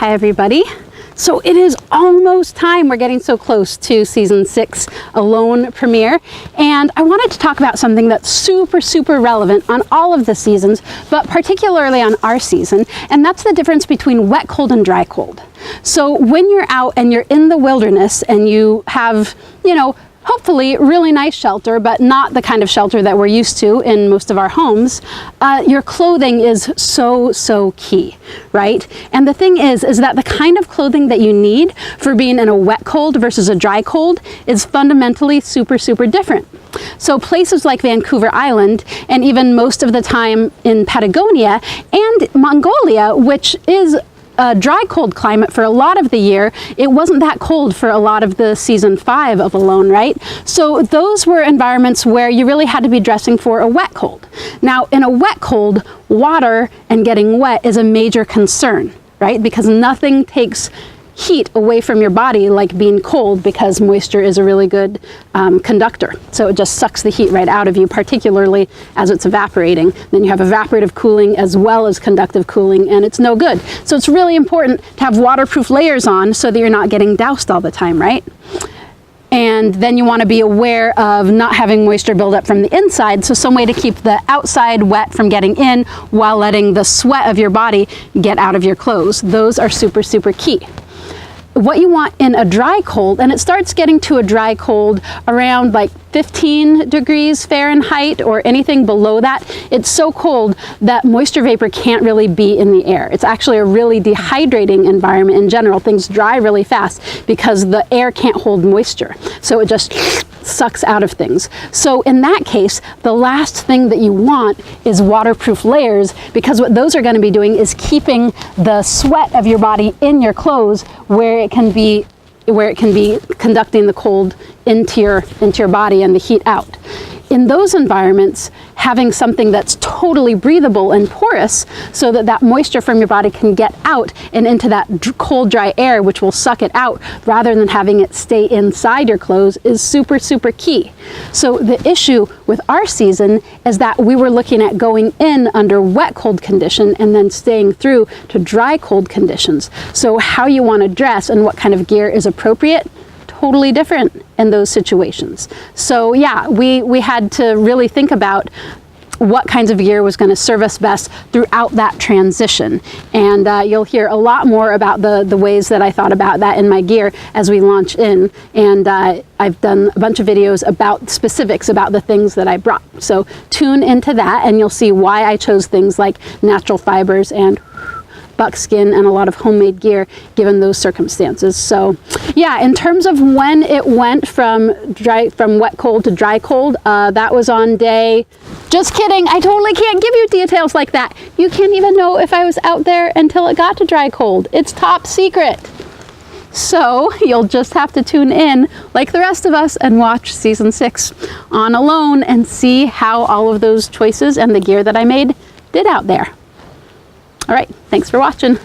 Hi everybody. So it is almost time. We're getting so close to season 6 Alone premiere, and I wanted to talk about something that's super relevant on all of the seasons, but particularly on our season, and that's the difference between wet cold and dry cold. So when you're out and you're in the wilderness and you have, hopefully really nice shelter, but not the kind of shelter that we're used to in most of our homes, your clothing is so key, right? And the thing is that the kind of clothing that you need for being in a wet cold versus a dry cold is fundamentally super different. So places like Vancouver Island, and even most of the time in Patagonia and Mongolia, which is a dry cold climate for a lot of the year, it wasn't that cold for a lot of the season 5 of Alone, right? So those were environments where you really had to be dressing for a wet cold. Now in a wet cold, water and getting wet is a major concern, right? Because nothing takes heat away from your body like being cold, because moisture is a really good conductor. So it just sucks the heat right out of you, particularly as it's evaporating. Then you have evaporative cooling as well as conductive cooling, and it's no good. So it's really important to have waterproof layers on so that you're not getting doused all the time, right? And then you want to be aware of not having moisture build up from the inside, so some way to keep the outside wet from getting in while letting the sweat of your body get out of your clothes. Those are super key. What you want in a dry cold, and it starts getting to a dry cold around like 15 degrees Fahrenheit or anything below that, it's so cold that moisture vapor can't really be in the air. It's actually a really dehydrating environment in general. Things dry really fast because the air can't hold moisture. So it just sucks out of things. So in that case, the last thing that you want is waterproof layers, because what those are going to be doing is keeping the sweat of your body in your clothes where it can be conducting the cold into your body and the heat out. In those environments, having something that's totally breathable and porous so that moisture from your body can get out and into that cold, dry air, which will suck it out rather than having it stay inside your clothes, is super key. So the issue with our season is that we were looking at going in under wet cold condition and then staying through to dry cold conditions. So how you want to dress and what kind of gear is appropriate, totally different in those situations. So yeah, we had to really think about what kinds of gear was going to serve us best throughout that transition. And you'll hear a lot more about the ways that I thought about that in my gear as we launch in. And I've done a bunch of videos about specifics about the things that I brought. So tune into that and you'll see why I chose things like natural fibers and buckskin and a lot of homemade gear given those circumstances. So yeah, in terms of when it went from wet cold to dry cold, that was on day, just kidding, I totally can't give you details like that. You can't even know if I was out there until it got to dry cold. It's top secret. So you'll just have to tune in like the rest of us and watch season 6 on Alone and see how all of those choices and the gear that I made did out there. All right, thanks for watching.